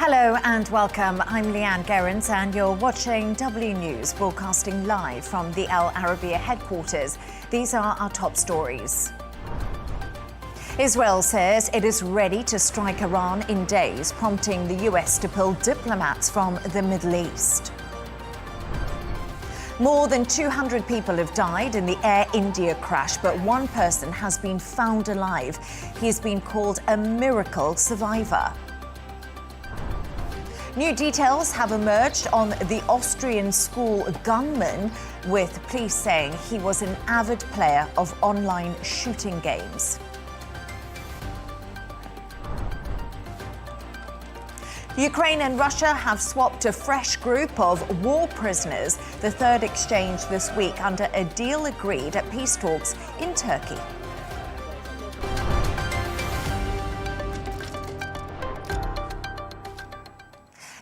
Hello and welcome. I'm Leigh-Ann Gerrans and you're watching W News, broadcasting live from the Al Arabiya headquarters. These are our top stories. Israel says it is ready to strike Iran in days, prompting the US to pull diplomats from the Middle East. More than 200 people have died in the Air India crash, but one person has been found alive. He has been called a miracle survivor. New details have emerged on the Austrian school gunman, with police saying he was an avid player of online shooting games. Ukraine and Russia have swapped a fresh group of war prisoners, the third exchange this week under a deal agreed at peace talks in Turkey.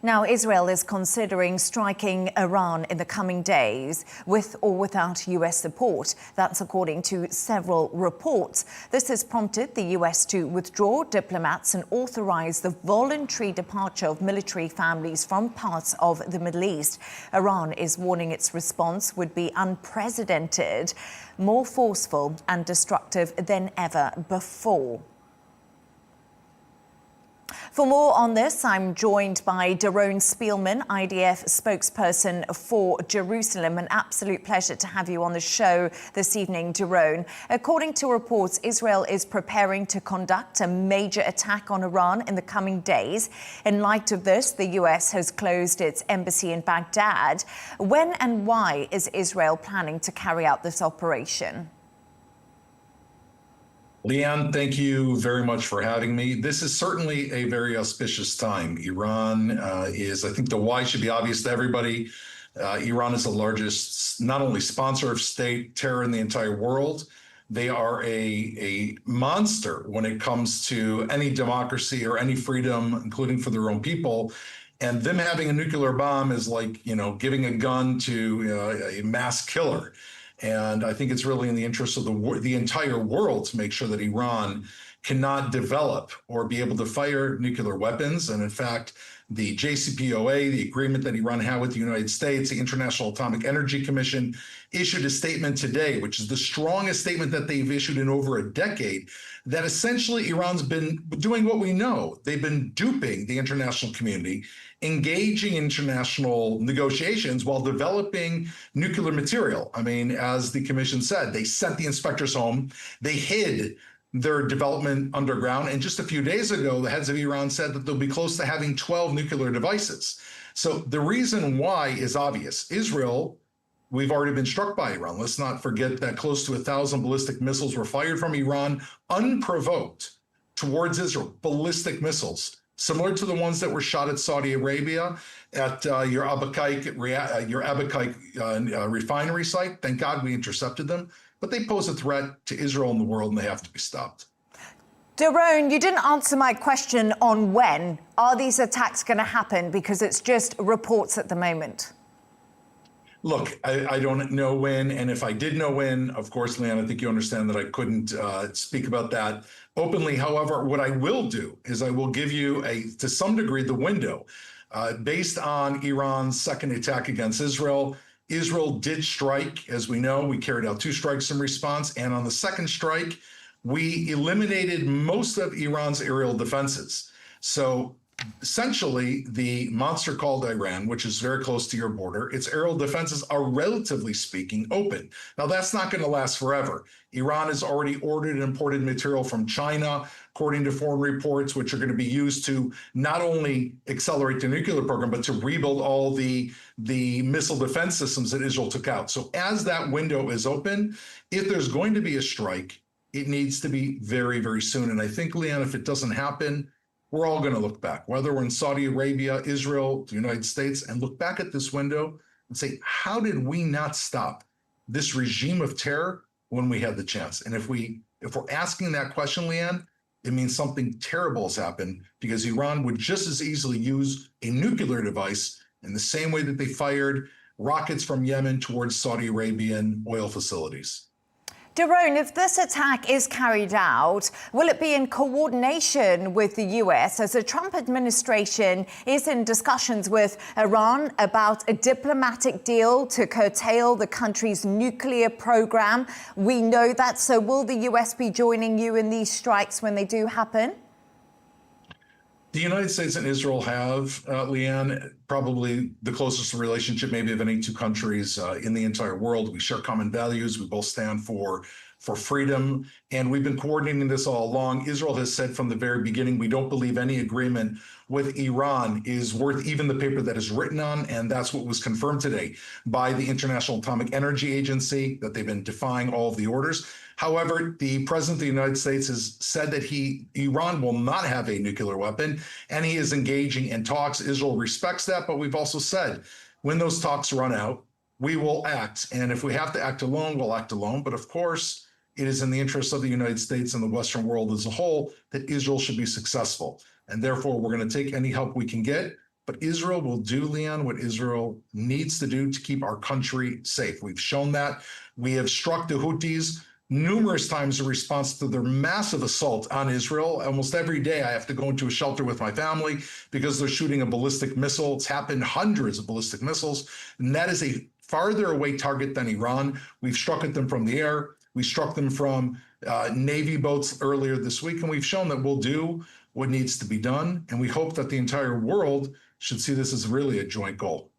Now, Israel is considering striking Iran in the coming days, with or without US support. That's according to several reports. This has prompted the US to withdraw diplomats and authorize the voluntary departure of military families from parts of the Middle East. Iran is warning its response would be unprecedented, more forceful and destructive than ever before. For more on this, I'm joined by Doron Spielman, IDF spokesperson for Jerusalem. An absolute pleasure to have you on the show this evening, Doron. According to reports, Israel is preparing to conduct a major attack on Iran in the coming days. In light of this, the US has closed its embassy in Baghdad. When and why is Israel planning to carry out this operation? Leigh-Ann, thank you very much for having me. This is certainly a very auspicious time. Iran is, I think the why should be obvious to everybody. Iran is the largest, not only sponsor of state terror in the entire world, they are a monster when it comes to any democracy or any freedom, including for their own people. And them having a nuclear bomb is like, giving a gun to a mass killer. And I think it's really in the interest of the entire world to make sure that Iran cannot develop or be able to fire nuclear weapons. And in fact, the JCPOA, the agreement that Iran had with the United States, the International Atomic Energy Commission, issued a statement today, which is the strongest statement that they've issued in over a decade, that essentially Iran's been doing what we know. They've been duping the international community, engaging in international negotiations while developing nuclear material. I mean, as the commission said, they sent the inspectors home, they hid their development underground. And just a few days ago, the heads of Iran said that they'll be close to having 12 nuclear devices. So the reason why is obvious. Israel, we've already been struck by Iran. Let's not forget that close to 1,000 ballistic missiles were fired from Iran unprovoked towards Israel, ballistic missiles, similar to the ones that were shot at Saudi Arabia at your Abakai refinery site. Thank God we intercepted them. But they pose a threat to Israel and the world, and they have to be stopped. Doron, you didn't answer my question on when. Are these attacks going to happen? Because it's just reports at the moment. Look, I don't know when, and if I did know when, of course, Leigh-Ann, I think you understand that I couldn't speak about that openly. However, what I will do is I will give you, to some degree, the window. Based on Iran's second attack against Israel, Israel did strike. As we know, we carried out 2 strikes in response, and on the second strike, we eliminated most of Iran's aerial defenses. So essentially, the monster called Iran, which is very close to your border, its aerial defenses are, relatively speaking, open. Now, that's not going to last forever. Iran has already ordered and imported material from China, according to foreign reports, which are going to be used to not only accelerate the nuclear program, but to rebuild all the missile defense systems that Israel took out. So as that window is open, if there's going to be a strike, it needs to be very, very soon. And I think, Leigh-Ann, if it doesn't happen, we're all going to look back, whether we're in Saudi Arabia, Israel, the United States, and look back at this window and say, how did we not stop this regime of terror when we had the chance? And if we're asking that question, Leigh-Ann, it means something terrible has happened, because Iran would just as easily use a nuclear device in the same way that they fired rockets from Yemen towards Saudi Arabian oil facilities. Doron, if this attack is carried out, will it be in coordination with the US, as the Trump administration is in discussions with Iran about a diplomatic deal to curtail the country's nuclear program? We know that. So will the US be joining you in these strikes when they do happen? The United States and Israel have, Leigh-Ann, probably the closest relationship maybe of any two countries in the entire world. We share common values. We both stand for freedom, and we've been coordinating this all along. Israel has said from the very beginning, we don't believe any agreement with Iran is worth even the paper that is written on, and that's what was confirmed today by the International Atomic Energy Agency, that they've been defying all of the orders. However, the president of the United States has said that Iran will not have a nuclear weapon, and he is engaging in talks. Israel respects that, but we've also said when those talks run out, we will act. And if we have to act alone, we'll act alone. But of course, it is in the interest of the United States and the Western world as a whole that Israel should be successful. And therefore, we're going to take any help we can get. But Israel will do, Leigh-Ann, what Israel needs to do to keep our country safe. We've shown that. We have struck the Houthis numerous times in response to their massive assault on Israel. Almost every day I have to go into a shelter with my family because they're shooting a ballistic missile. It's happened hundreds of ballistic missiles, and that is a farther away target than Iran. We've struck at them from the air. We struck them from Navy boats earlier this week, and we've shown that we'll do what needs to be done. And we hope that the entire world should see this as really a joint goal.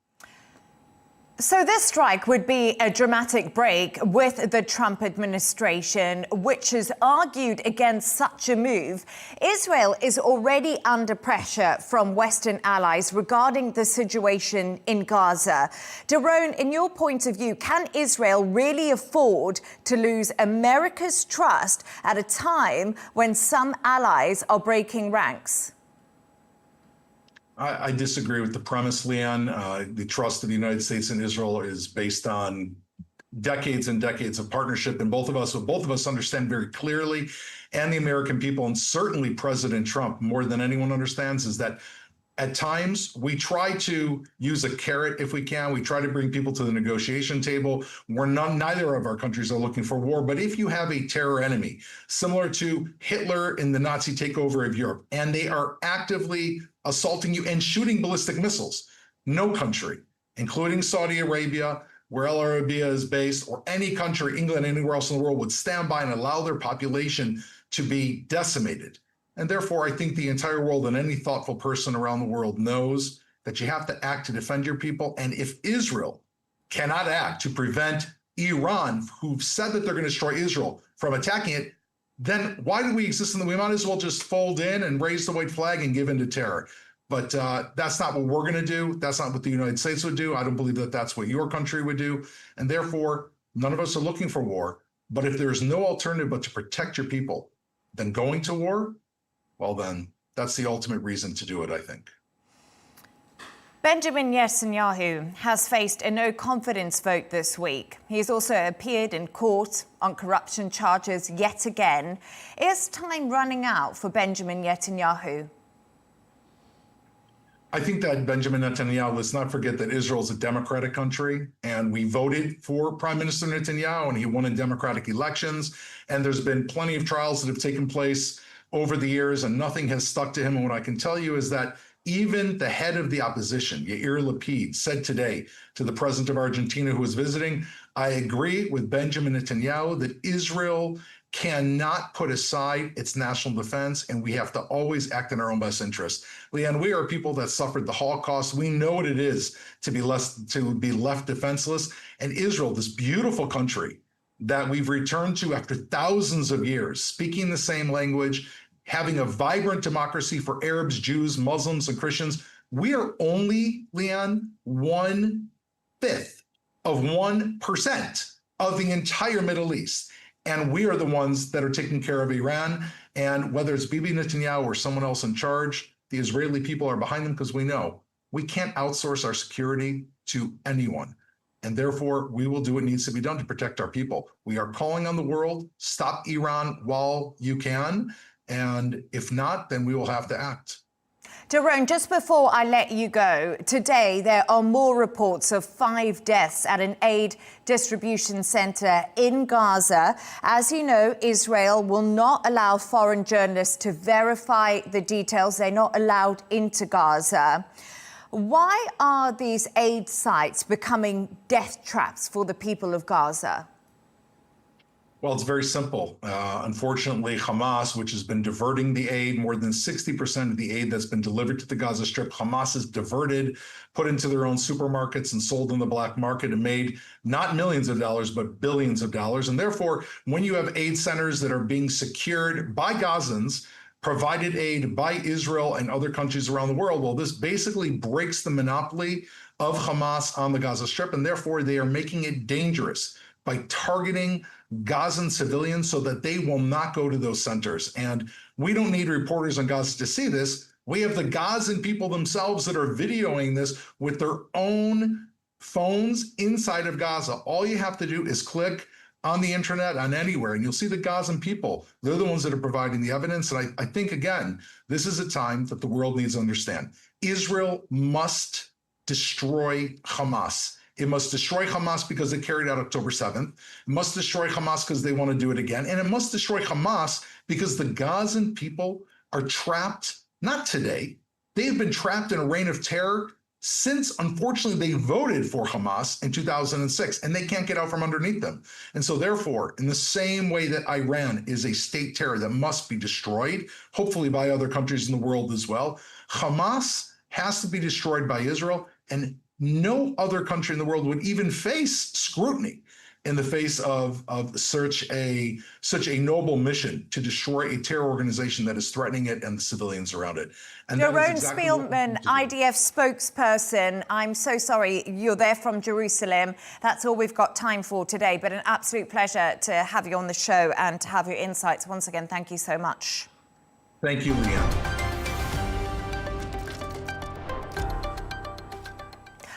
So this strike would be a dramatic break with the Trump administration, which has argued against such a move. Israel is already under pressure from Western allies regarding the situation in Gaza. Doron, in your point of view, can Israel really afford to lose America's trust at a time when some allies are breaking ranks? I disagree with the premise, Leigh-Ann. The trust of the United States and Israel is based on decades and decades of partnership, and both of us understand very clearly, and the American people, and certainly President Trump, more than anyone understands, is that at times we try to use a carrot if we can. We try to bring people to the negotiation table. Neither of our countries are looking for war, but if you have a terror enemy similar to Hitler in the Nazi takeover of Europe, and they are actively assaulting you and shooting ballistic missiles, no country, including Saudi Arabia, where Arabiya is based, or any country, England, anywhere else in the world, would stand by and allow their population to be decimated. And therefore, I think the entire world and any thoughtful person around the world knows that you have to act to defend your people. And if Israel cannot act to prevent Iran, who've said that they're going to destroy Israel, from attacking it, then why do we exist? And we might as well just fold in and raise the white flag and give in to terror. But that's not what we're going to do. That's not what the United States would do. I don't believe that that's what your country would do. And therefore, none of us are looking for war. But if there is no alternative but to protect your people, then going to war, well, then that's the ultimate reason to do it, I think. Benjamin Netanyahu has faced a no-confidence vote this week. He's also appeared in court on corruption charges yet again. Is time running out for Benjamin Netanyahu? I think that Benjamin Netanyahu, let's not forget that Israel is a democratic country, and we voted for Prime Minister Netanyahu, and he won in democratic elections. And there's been plenty of trials that have taken place over the years, and nothing has stuck to him. And what I can tell you is that even the head of the opposition, Yair Lapid, said today to the president of Argentina who was visiting, I agree with Benjamin Netanyahu that Israel cannot put aside its national defense, and we have to always act in our own best interest. Leigh-Ann, we are people that suffered the Holocaust. We know what it is to be left defenseless. And Israel, this beautiful country that we've returned to after thousands of years, speaking the same language, having a vibrant democracy for Arabs, Jews, Muslims, and Christians, we are only, Leigh-Ann, 1/5 of 1% of the entire Middle East. And we are the ones that are taking care of Iran. And whether it's Bibi Netanyahu or someone else in charge, the Israeli people are behind them, because we know we can't outsource our security to anyone. And therefore, we will do what needs to be done to protect our people. We are calling on the world, stop Iran while you can. And if not, then we will have to act. Doron, just before I let you go, today there are more reports of 5 deaths at an aid distribution centre in Gaza. As you know, Israel will not allow foreign journalists to verify the details. They're not allowed into Gaza. Why are these aid sites becoming death traps for the people of Gaza? Well, it's very simple. Unfortunately, Hamas, which has been diverting the aid, more than 60% of the aid that's been delivered to the Gaza Strip, Hamas has diverted, put into their own supermarkets and sold in the black market and made not millions of dollars, but billions of dollars. And therefore, when you have aid centers that are being secured by Gazans, provided aid by Israel and other countries around the world, well, this basically breaks the monopoly of Hamas on the Gaza Strip, and therefore they are making it dangerous by targeting Gazan civilians so that they will not go to those centers. And we don't need reporters on Gaza to see this. We have the Gazan people themselves that are videoing this with their own phones inside of Gaza. All you have to do is click on the internet, on anywhere, and you'll see the Gazan people. They're the ones that are providing the evidence. And I think, again, this is a time that the world needs to understand. Israel must destroy Hamas. It must destroy Hamas because they carried out October 7th. It must destroy Hamas because they want to do it again. And it must destroy Hamas because the Gazan people are trapped, not today. They have been trapped in a reign of terror since, unfortunately, they voted for Hamas in 2006, and they can't get out from underneath them. And so therefore, in the same way that Iran is a state terror that must be destroyed, hopefully by other countries in the world as well, Hamas has to be destroyed by Israel, and no other country in the world would even face scrutiny in the face of such a noble mission to destroy a terror organization that is threatening it and the civilians around it. And Doron Spielman, IDF spokesperson, I'm so sorry you're there from Jerusalem. That's all we've got time for today, but an absolute pleasure to have you on the show and to have your insights. Once again, thank you so much. Thank you, Leigh-Ann.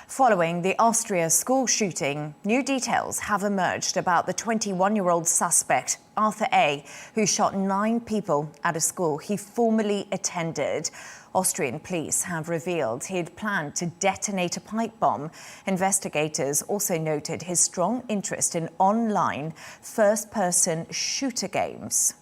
Following the Austria school shooting, new details have emerged about the 21-year-old suspect, Arthur A., who shot 9 people at a school he formerly attended. Austrian police have revealed he'd planned to detonate a pipe bomb. Investigators also noted his strong interest in online first-person shooter games.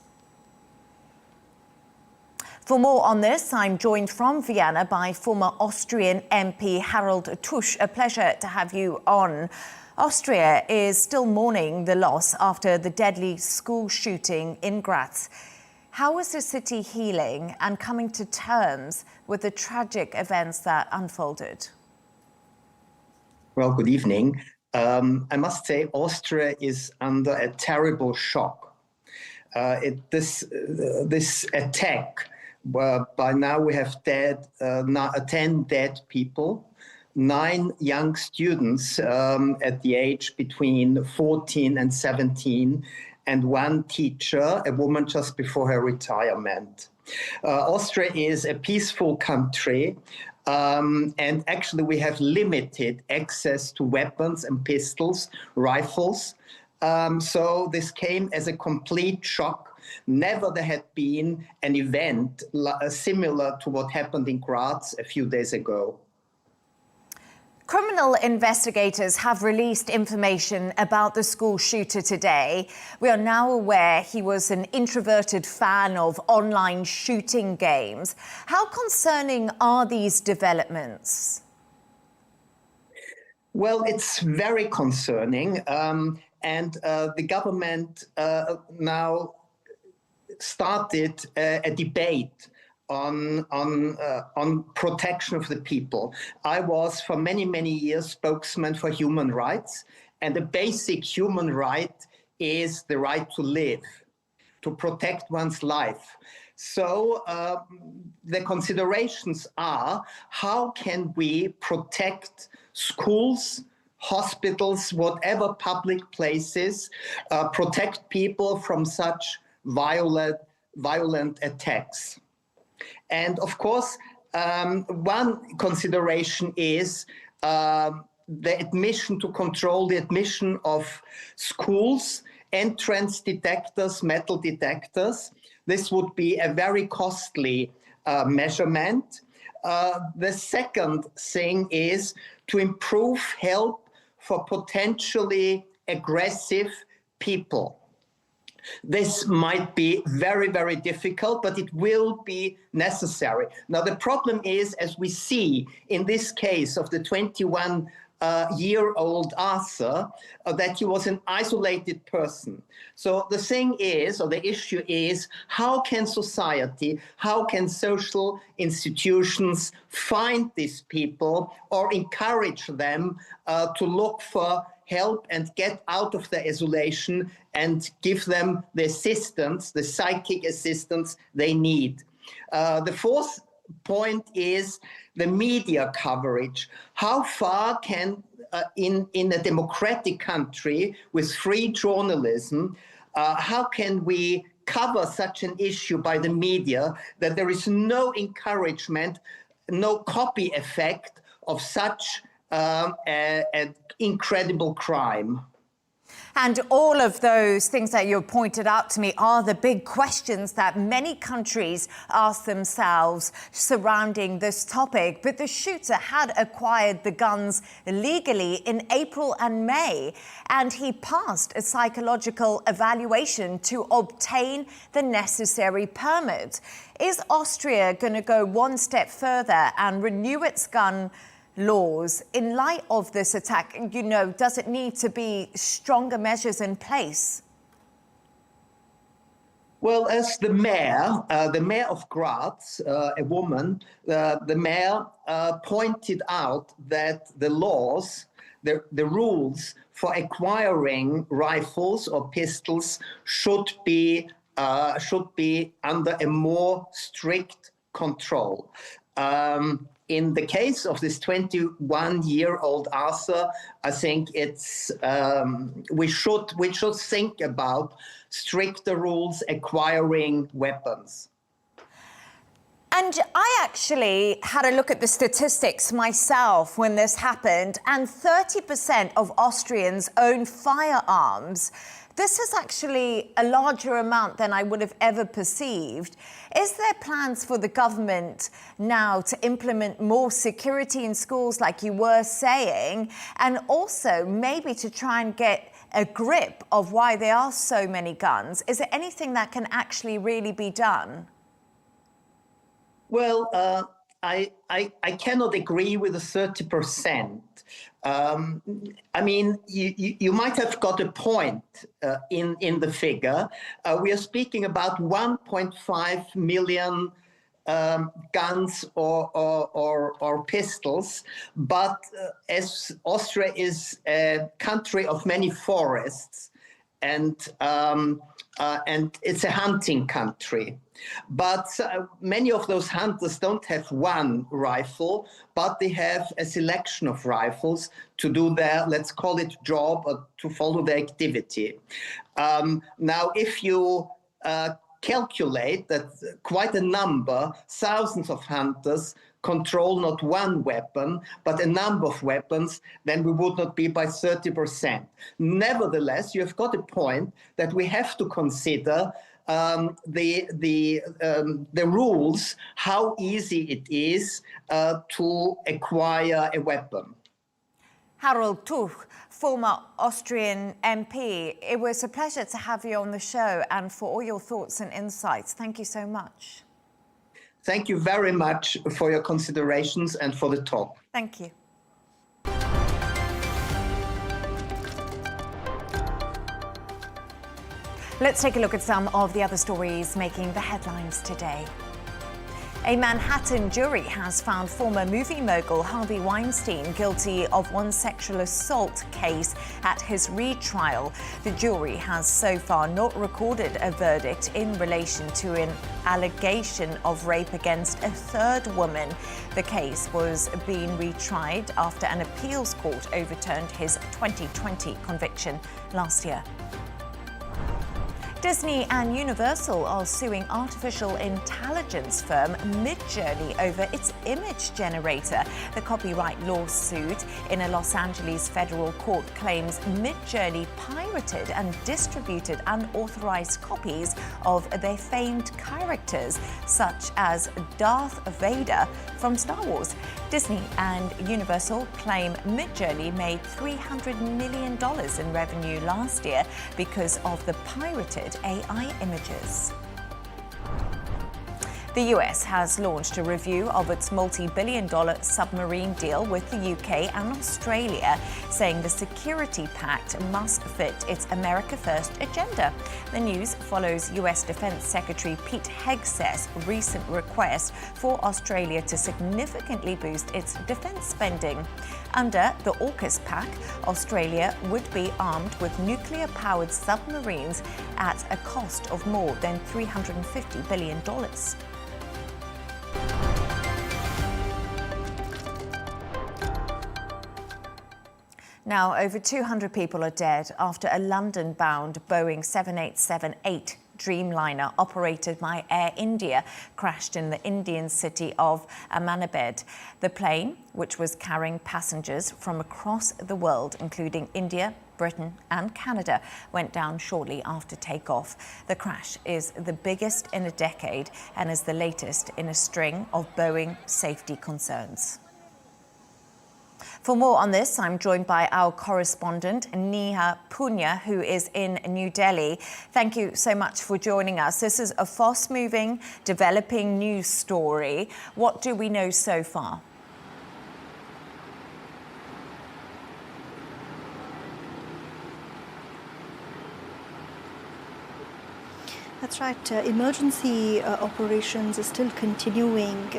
For more on this, I'm joined from Vienna by former Austrian MP Harald Troch. A pleasure to have you on. Austria is still mourning the loss after the deadly school shooting in Graz. How is the city healing and coming to terms with the tragic events that unfolded? Well, good evening. I must say Austria is under a terrible shock. This attack, by now we have 10 dead people, 9 young students at the age between 14 and 17, and 1 teacher, a woman just before her retirement. Austria is a peaceful country, and actually we have limited access to weapons and pistols, rifles. So this came as a complete shock. Never there had been an event similar to what happened in Graz a few days ago. Criminal investigators have released information about the school shooter today. We are now aware he was an introverted fan of online shooting games. How concerning are these developments? Well, it's very concerning. And the government now started a debate on protection of the people. I was for many, many years spokesman for human rights, and the basic human right is the right to live, to protect one's life. So the considerations are, how can we protect schools, hospitals, whatever public places, protect people from such violent attacks? And of course, one consideration is the admission, to control the admission of schools, entrance detectors, metal detectors. This would be a very costly measurement. The second thing is to improve help for potentially aggressive people. This might be very, very difficult, but it will be necessary. Now, the problem is, as we see in this case of the 21-year-old Arthur, that he was an isolated person. So the thing is, or the issue is, how can society, how can social institutions find these people or encourage them to look for help and get out of the isolation and give them the assistance, the psychic assistance they need. The fourth point is the media coverage. How far can, in a democratic country with free journalism, how can we cover such an issue by the media that there is no encouragement, no copy effect of such an incredible crime? And all of those things that you pointed out to me are the big questions that many countries ask themselves surrounding this topic. But the shooter had acquired the guns illegally in April and May, and he passed a psychological evaluation to obtain the necessary permit. Is Austria going to go one step further and renew its gun laws in light of this attack? You know, does it need to be stronger measures in place? Well, as the mayor of Graz, a woman, the mayor pointed out that the laws, the rules for acquiring rifles or pistols should be under a more strict control. In the case of this 21-year-old Arthur, I think it's we should think about stricter rules acquiring weapons. And I actually had a look at the statistics myself when this happened, and 30% of Austrians own firearms. This is actually a larger amount than I would have ever perceived. Is there plans for the government now to implement more security in schools, like you were saying, and also maybe to try and get a grip of why there are so many guns? Is there anything that can actually really be done? Well, I cannot agree with the 30%. I mean, you might have got a point in the figure. We are speaking about 1.5 million guns or pistols, but as Austria is a country of many forests, and it's a hunting country. But many of those hunters don't have one rifle, but they have a selection of rifles to do their, let's call it, job, or to follow their activity. Now, if you calculate that quite a number, thousands of hunters control not one weapon, but a number of weapons, then we would not be by 30%. Nevertheless, you have got a point that we have to consider the rules, how easy it is to acquire a weapon. Harald Troch, former Austrian MP, it was a pleasure to have you on the show and for all your thoughts and insights. Thank you so much. Thank you very much for your considerations and for the talk. Thank you. Let's take a look at some of the other stories making the headlines today. A Manhattan jury has found former movie mogul Harvey Weinstein guilty of one sexual assault case at his retrial. The jury has so far not recorded a verdict in relation to an allegation of rape against a third woman. The case was being retried after an appeals court overturned his 2020 conviction last year. Disney and Universal are suing artificial intelligence firm Midjourney over its image generator. The copyright lawsuit in a Los Angeles federal court claims Midjourney pirated and distributed unauthorized copies of their famed characters, such as Darth Vader from Star Wars. Disney and Universal claim Midjourney made $300 million in revenue last year because of the pirated AI images. The US has launched a review of its multi-billion-dollar submarine deal with the UK and Australia, saying the security pact must fit its America First agenda. The news follows US Defense Secretary Pete Hegseth's recent request for Australia to significantly boost its defense spending. Under the AUKUS pact, Australia would be armed with nuclear-powered submarines at a cost of more than $350 billion. Now, over 200 people are dead after a London-bound Boeing 787-8 Dreamliner operated by Air India crashed in the Indian city of Ahmedabad. The plane, which was carrying passengers from across the world, including India, Britain and Canada, went down shortly after takeoff. The crash is the biggest in a decade and is the latest in a string of Boeing safety concerns. For more on this, I'm joined by our correspondent, Neha Punya, who is in New Delhi. Thank you so much for joining us. This is a fast-moving, developing news story. What do we know so far? That's right. Emergency operations are still continuing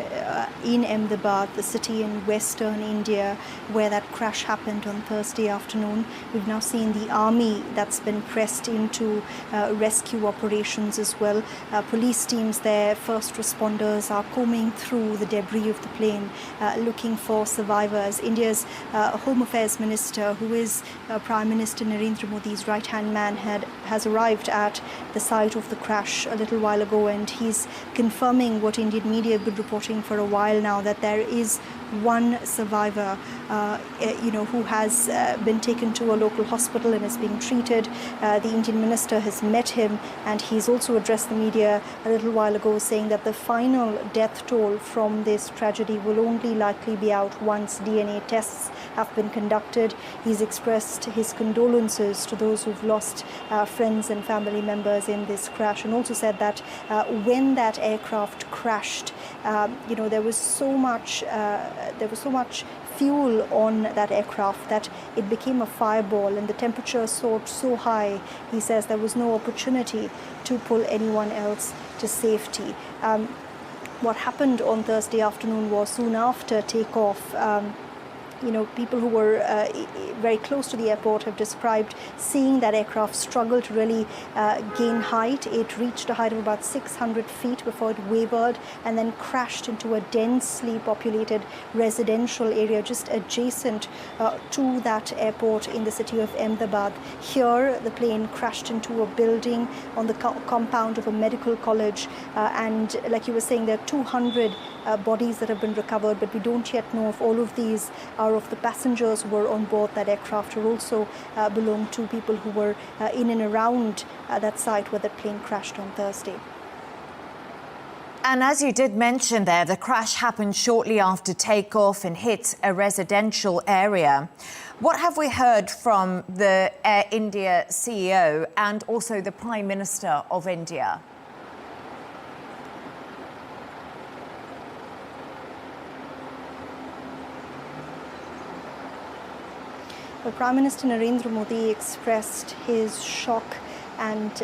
in Ahmedabad, the city in western India, where that crash happened on Thursday afternoon. We've now seen the army that's been pressed into rescue operations as well. Police teams there, first responders are combing through the debris of the plane, looking for survivors. India's Home Affairs Minister, who is Prime Minister Narendra Modi's right-hand man, has arrived at the site of the crash a little while ago, and he's confirming what Indian media have been reporting for a while now, that there is one survivor, who has been taken to a local hospital and is being treated. The Indian minister has met him, and he's also addressed the media a little while ago, saying that the final death toll from this tragedy will only likely be out once DNA tests have been conducted. He's expressed his condolences to those who've lost friends and family members in this crash, and also said that when that aircraft crashed, there was so much fuel on that aircraft that it became a fireball, and the temperature soared so high. He says there was no opportunity to pull anyone else to safety. What happened on Thursday afternoon was soon after takeoff. People who were very close to the airport have described seeing that aircraft struggle to really gain height. It reached a height of about 600 feet before it wavered and then crashed into a densely populated residential area just adjacent to that airport in the city of Ahmedabad. Here, the plane crashed into a building on the compound of a medical college. And like you were saying, there are 200 bodies that have been recovered, but we don't yet know if all of these are of the passengers who were on board that aircraft, or also belong to people who were in and around that site where that plane crashed on Thursday. And as you did mention there, the crash happened shortly after takeoff and hit a residential area. What have we heard from the Air India CEO and also the Prime Minister of India? Well, Prime Minister Narendra Modi expressed his shock and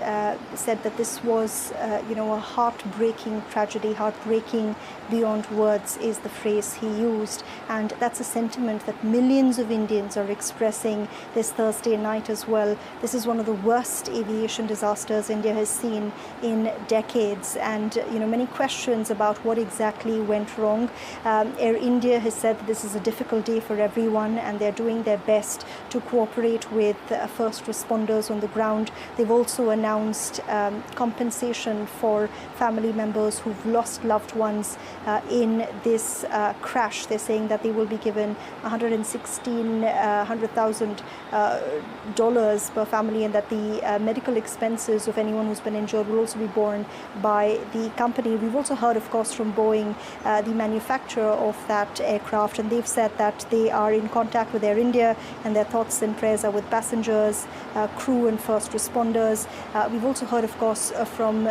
said that this was, a heartbreaking tragedy. Heartbreaking beyond words is the phrase he used. And that's a sentiment that millions of Indians are expressing this Thursday night as well. This is one of the worst aviation disasters India has seen in decades. And, many questions about what exactly went wrong. Air India has said that this is a difficult day for everyone, and they're doing their best to cooperate with first responders on the ground. They've also announced compensation for family members who've lost loved ones in this crash. They're saying that they will be given $1,600,000 per family, and that the medical expenses of anyone who's been injured will also be borne by the company. We've also heard, of course, from Boeing, the manufacturer of that aircraft, and they've said that they are in contact with Air India, and their thoughts and prayers are with passengers, crew and first responders. We've also heard, of course, from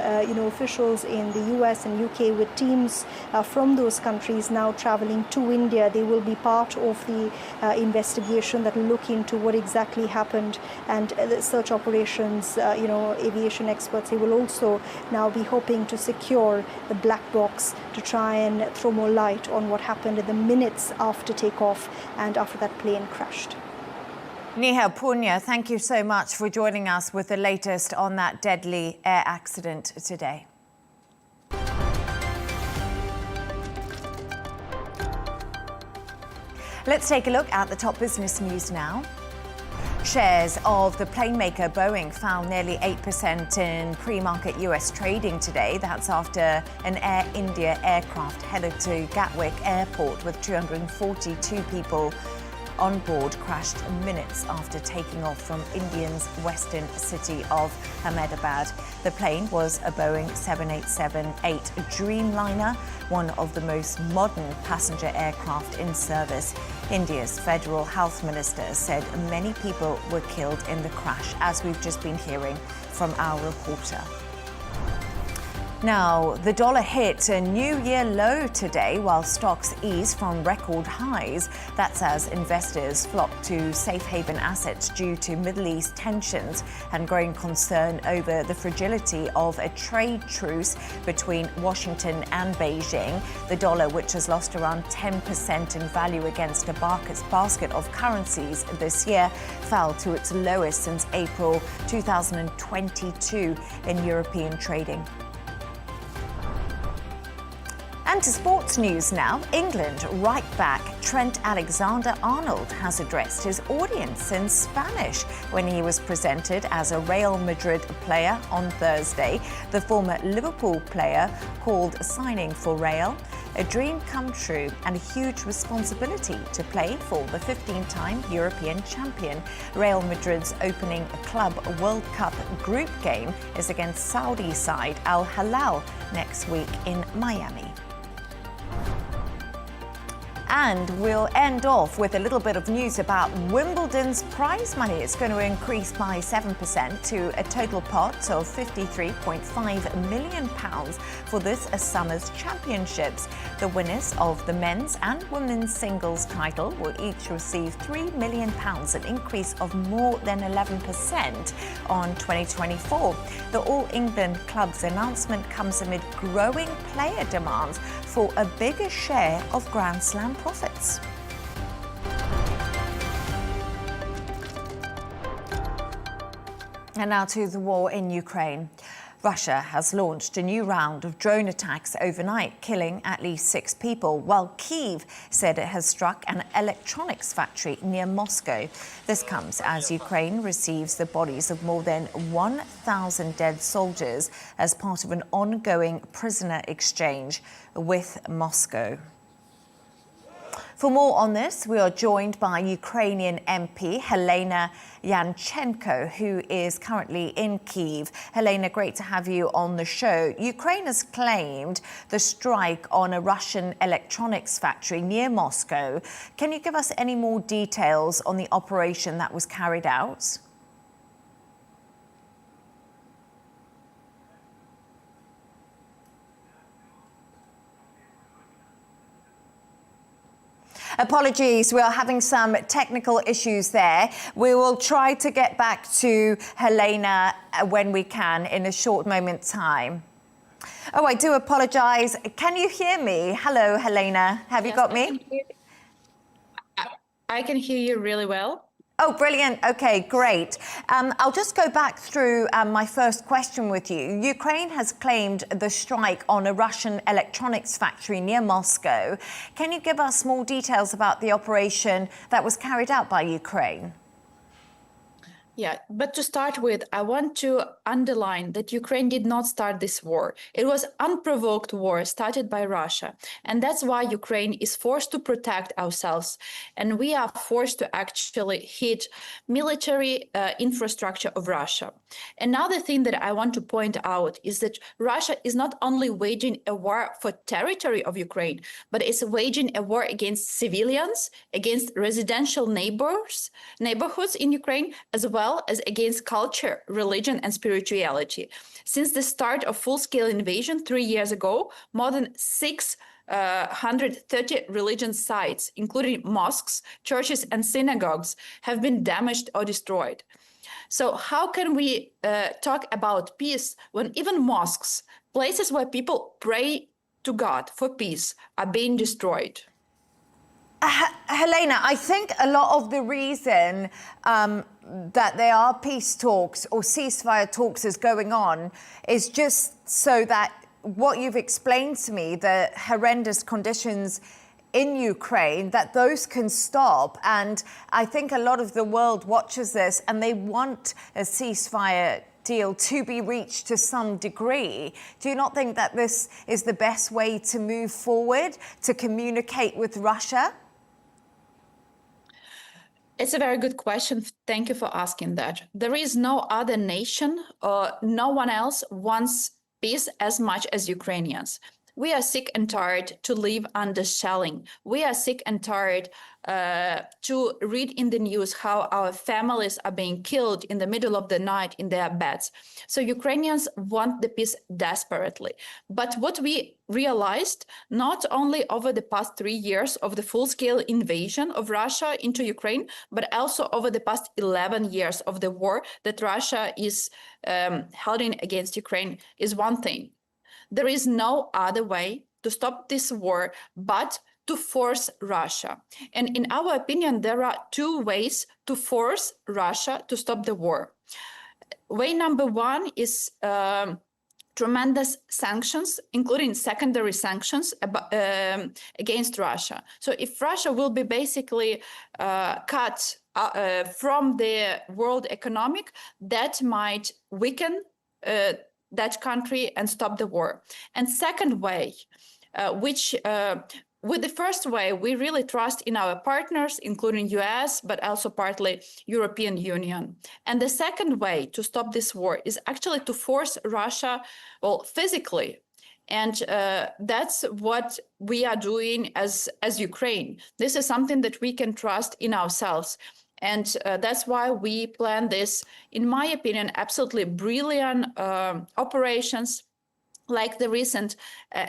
officials in the US and UK, with teams from those countries now traveling to India. They will be part of the investigation that will look into what exactly happened, and the search operations, aviation experts, they will also now be hoping to secure the black box to try and throw more light on what happened in the minutes after takeoff and after that plane crashed. Neha Punya, thank you so much for joining us with the latest on that deadly air accident today. Let's take a look at the top business news now. Shares of the plane maker Boeing fell nearly 8% in pre-market US trading today. That's after an Air India aircraft headed to Gatwick Airport with 242 people on board crashed minutes after taking off from India's western city of Ahmedabad. The plane was a Boeing 787-8 Dreamliner, one of the most modern passenger aircraft in service. India's federal health minister said many people were killed in the crash, as we've just been hearing from our reporter. Now, the dollar hit a new year low today while stocks ease from record highs. That's as investors flock to safe haven assets due to Middle East tensions and growing concern over the fragility of a trade truce between Washington and Beijing. The dollar, which has lost around 10% in value against a basket of currencies this year, fell to its lowest since April 2022 in European trading. And to sports news now. England right back Trent Alexander-Arnold has addressed his audience in Spanish when he was presented as a Real Madrid player on Thursday. The former Liverpool player called signing for Real a dream come true and a huge responsibility to play for the 15-time European champion. Real Madrid's opening Club World Cup group game is against Saudi side Al Hilal next week in Miami. And we'll end off with a little bit of news about Wimbledon's prize money. It's going to increase by 7% to a total pot of £53.5 million for this summer's championships. The winners of the men's and women's singles title will each receive £3 million, an increase of more than 11% on 2024. The All England club's announcement comes amid growing player demands for a bigger share of Grand Slam profits. And now to the war in Ukraine. Russia has launched a new round of drone attacks overnight, killing at least 6 people, while Kyiv said it has struck an electronics factory near Moscow. This comes as Ukraine receives the bodies of more than 1,000 dead soldiers as part of an ongoing prisoner exchange with Moscow. For more on this, we are joined by Ukrainian MP Halyna Yanchenko, who is currently in Kyiv. Halyna, great to have you on the show. Ukraine has claimed the strike on a Russian electronics factory near Moscow. Can you give us any more details on the operation that was carried out? Apologies, we are having some technical issues there. We will try to get back to Halyna when we can in a short moment's time. Oh, I do apologise. Can you hear me? Hello, Halyna. Have you got me? I can hear you really well. Oh, brilliant. Okay, great. I'll just go back through my first question with you. Ukraine has claimed the strike on a Russian electronics factory near Moscow. Can you give us more details about the operation that was carried out by Ukraine? Yeah, but to start with, I want to underline that Ukraine did not start this war. It was unprovoked war started by Russia. And that's why Ukraine is forced to protect ourselves. And we are forced to actually hit military infrastructure of Russia. Another thing that I want to point out is that Russia is not only waging a war for territory of Ukraine, but it's waging a war against civilians, against residential neighborhoods in Ukraine, as well as against culture, religion, and spirituality. Since the start of full-scale invasion 3 years ago, more than 630 religious sites, including mosques, churches, and synagogues, have been damaged or destroyed. So how can we talk about peace when even mosques, places where people pray to God for peace, are being destroyed? Halyna, I think a lot of the reason that there are peace talks or ceasefire talks is going on is just so that what you've explained to me, the horrendous conditions in Ukraine, that those can stop. And I think a lot of the world watches this and they want a ceasefire deal to be reached to some degree. Do you not think that this is the best way to move forward, to communicate with Russia? It's a very good question. Thank you for asking that. There is no other nation or no one else wants peace as much as Ukrainians. We are sick and tired to live under shelling. We are sick and tired to read in the news how our families are being killed in the middle of the night in their beds. So Ukrainians want the peace desperately. But what we realized, not only over the past 3 years of the full-scale invasion of Russia into Ukraine, but also over the past 11 years of the war that Russia is holding against Ukraine, is one thing. There is no other way to stop this war but to force Russia. And in our opinion, there are two ways to force Russia to stop the war. Way number one is tremendous sanctions, including secondary sanctions against Russia. So if Russia will be basically cut from the world economic, that might weaken that country and stop the war. And second way, with the first way, we really trust in our partners, including US, but also partly European Union. And the second way to stop this war is actually to force Russia, well, physically. And that's what we are doing as Ukraine. This is something that we can trust in ourselves. And that's why we plan this, in my opinion, absolutely brilliant operations, like the recent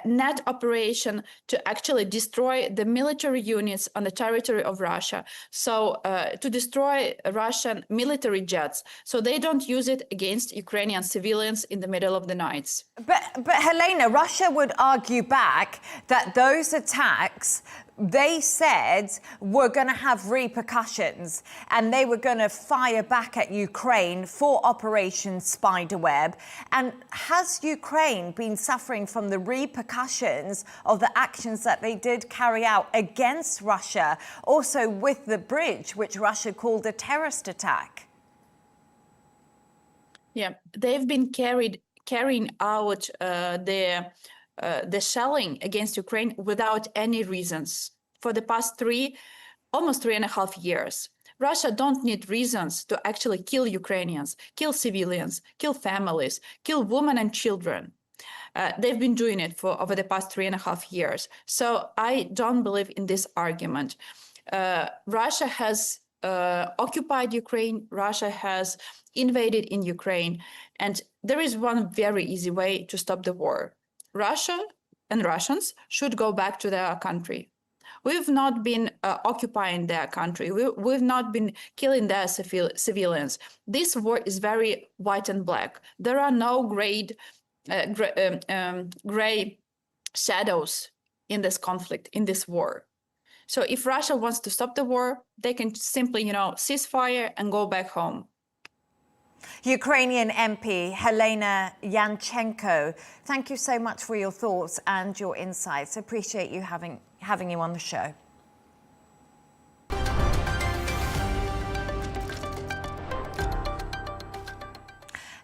net operation to actually destroy the military units on the territory of Russia. So to destroy Russian military jets, so they don't use it against Ukrainian civilians in the middle of the nights. But Halyna, Russia would argue back that those attacks, they said, were going to have repercussions and they were going to fire back at Ukraine for Operation Spiderweb. And has Ukraine been suffering from the repercussions of the actions that they did carry out against Russia, also with the bridge, which Russia called a terrorist attack? Yeah, they've been carrying out the shelling against Ukraine without any reasons for the past almost 3.5 years. Russia don't need reasons to actually kill Ukrainians, kill civilians, kill families, kill women and children. They've been doing it for over the past 3.5 years. So I don't believe in this argument. Russia has occupied Ukraine. Russia has invaded in Ukraine. And there is one very easy way to stop the war. Russia and Russians should go back to their country. We've not been occupying their country. We've not been killing their civilians. This war is very white and black. There are no gray shadows in this conflict, in this war. So if Russia wants to stop the war, they can simply, cease fire and go back home. Ukrainian MP Halyna Yanchenko, thank you so much for your thoughts and your insights. Appreciate you having you on the show.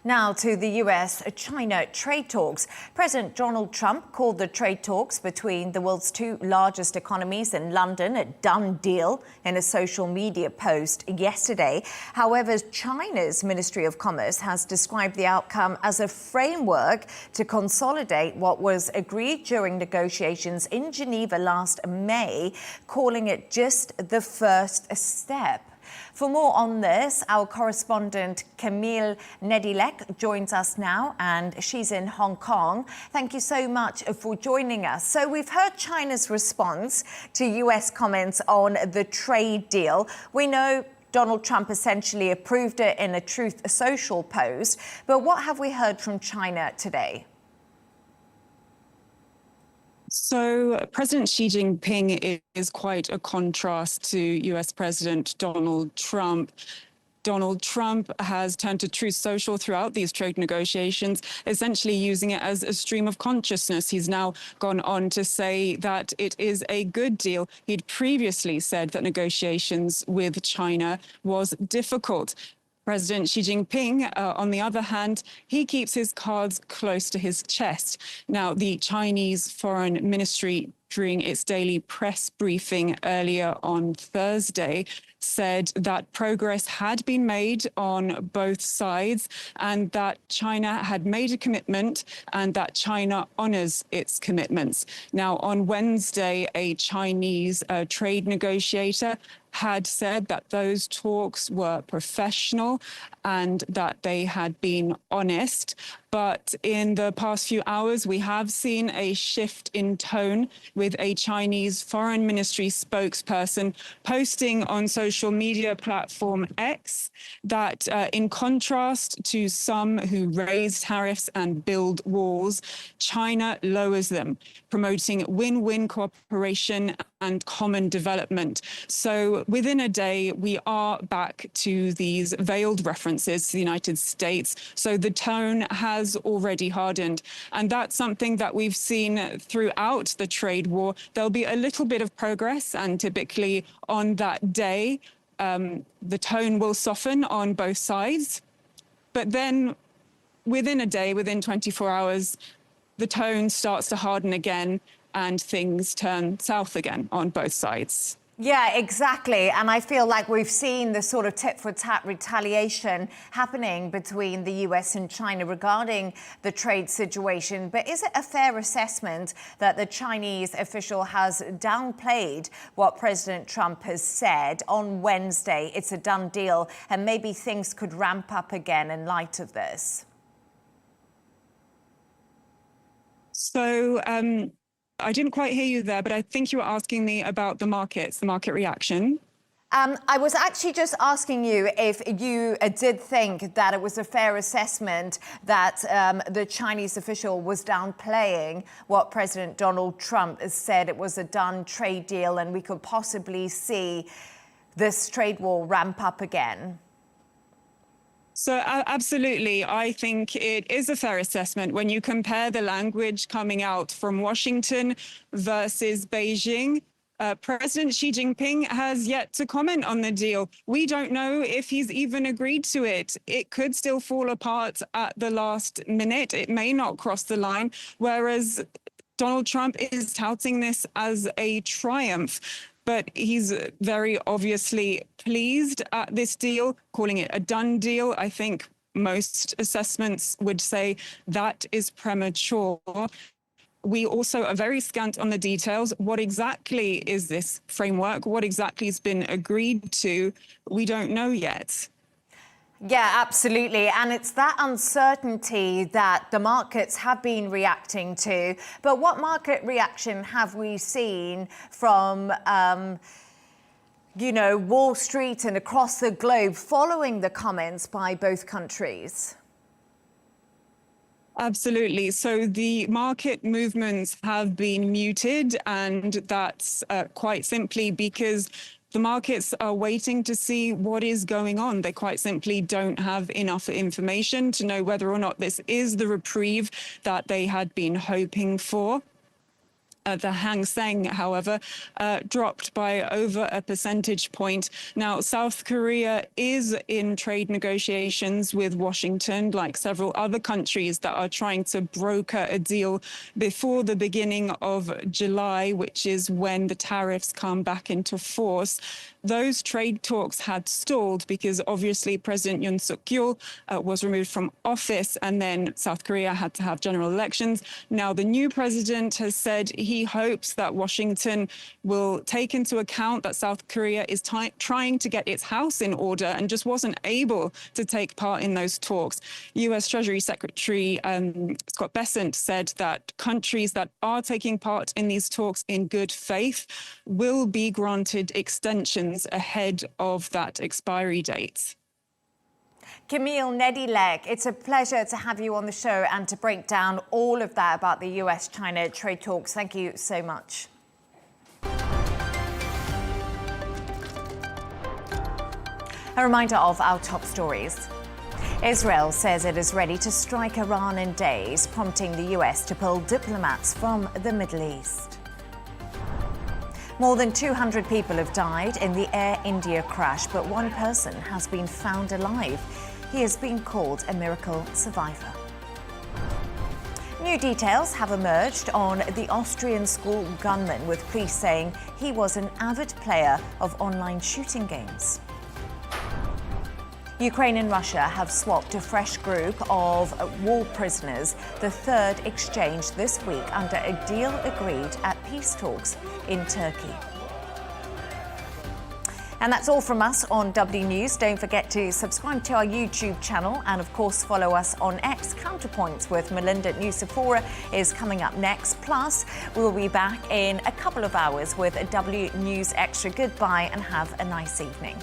Now to the US-China trade talks. President Donald Trump called the trade talks between the world's two largest economies in London a done deal in a social media post yesterday. However, China's Ministry of Commerce has described the outcome as a framework to consolidate what was agreed during negotiations in Geneva last May, calling it just the first step. For more on this, our correspondent Camille Nedelec joins us now, and she's in Hong Kong. Thank you so much for joining us. So we've heard China's response to US comments on the trade deal. We know Donald Trump essentially approved it in a Truth Social post. But what have we heard from China today? So President Xi Jinping is quite a contrast to US President Donald Trump. Donald Trump has turned to Truth Social throughout these trade negotiations, essentially using it as a stream of consciousness. He's now gone on to say that it is a good deal. He'd previously said that negotiations with China was difficult. President Xi Jinping, on the other hand, he keeps his cards close to his chest. Now, the Chinese Foreign Ministry, during its daily press briefing earlier on Thursday, said that progress had been made on both sides and that China had made a commitment and that China honors its commitments. Now, on Wednesday, a Chinese trade negotiator had said that those talks were professional and that they had been honest. But in the past few hours, we have seen a shift in tone, with a Chinese Foreign Ministry spokesperson posting on social media platform X that in contrast to some who raise tariffs and build walls, China lowers them, promoting win-win cooperation and common development. So within a day, we are back to these veiled references to the United States. So the tone has already hardened. And that's something that we've seen throughout the trade war. There'll be a little bit of progress, and typically on that day, the tone will soften on both sides. But then within a day, within 24 hours, the tone starts to harden again and things turn south again on both sides. Yeah, exactly. And I feel like we've seen the sort of tit-for-tat retaliation happening between the US and China regarding the trade situation. But is it a fair assessment that the Chinese official has downplayed what President Trump has said on Wednesday? It's a done deal, and maybe things could ramp up again in light of this. So, I didn't quite hear you there, but I think you were asking me about the markets, the market reaction. I was actually just asking you if you did think that it was a fair assessment that the Chinese official was downplaying what President Donald Trump has said. It was a done trade deal and we could possibly see this trade war ramp up again. So absolutely, I think it is a fair assessment when you compare the language coming out from Washington versus Beijing. President Xi Jinping has yet to comment on the deal. We don't know if he's even agreed to it. It could still fall apart at the last minute. It may not cross the line, whereas Donald Trump is touting this as a triumph. But he's very obviously pleased at this deal, calling it a done deal. I think most assessments would say that is premature. We also are very scant on the details. What exactly is this framework? What exactly has been agreed to? We don't know yet. Yeah, absolutely. And it's that uncertainty that the markets have been reacting to. But what market reaction have we seen from, Wall Street and across the globe following the comments by both countries? Absolutely. So the market movements have been muted, and that's quite simply because the markets are waiting to see what is going on. They quite simply don't have enough information to know whether or not this is the reprieve that they had been hoping for. The Hang Seng, however, dropped by over a percentage point. Now, South Korea is in trade negotiations with Washington, like several other countries that are trying to broker a deal before the beginning of July, which is when the tariffs come back into force. Those trade talks had stalled because obviously President Yoon Suk-yeol was removed from office, and then South Korea had to have general elections. Now, the new president has said he hopes that Washington will take into account that South Korea is trying to get its house in order and just wasn't able to take part in those talks. U.S. Treasury Secretary Scott Bessent said that countries that are taking part in these talks in good faith will be granted extensions ahead of that expiry date. Camille Nedelec, it's a pleasure to have you on the show and to break down all of that about the US-China trade talks. Thank you so much. A reminder of our top stories. Israel says it is ready to strike Iran in days, prompting the US to pull diplomats from the Middle East. More than 200 people have died in the Air India crash, but one person has been found alive. He has been called a miracle survivor. New details have emerged on the Austrian school gunman, with police saying he was an avid player of online shooting games. Ukraine and Russia have swapped a fresh group of war prisoners, the third exchange this week under a deal agreed at peace talks in Turkey. And that's all from us on W News. Don't forget to subscribe to our YouTube channel and, of course, follow us on X. Counterpoints with Melinda Nusafora is coming up next. Plus, we'll be back in a couple of hours with a W News Extra. Goodbye and have a nice evening.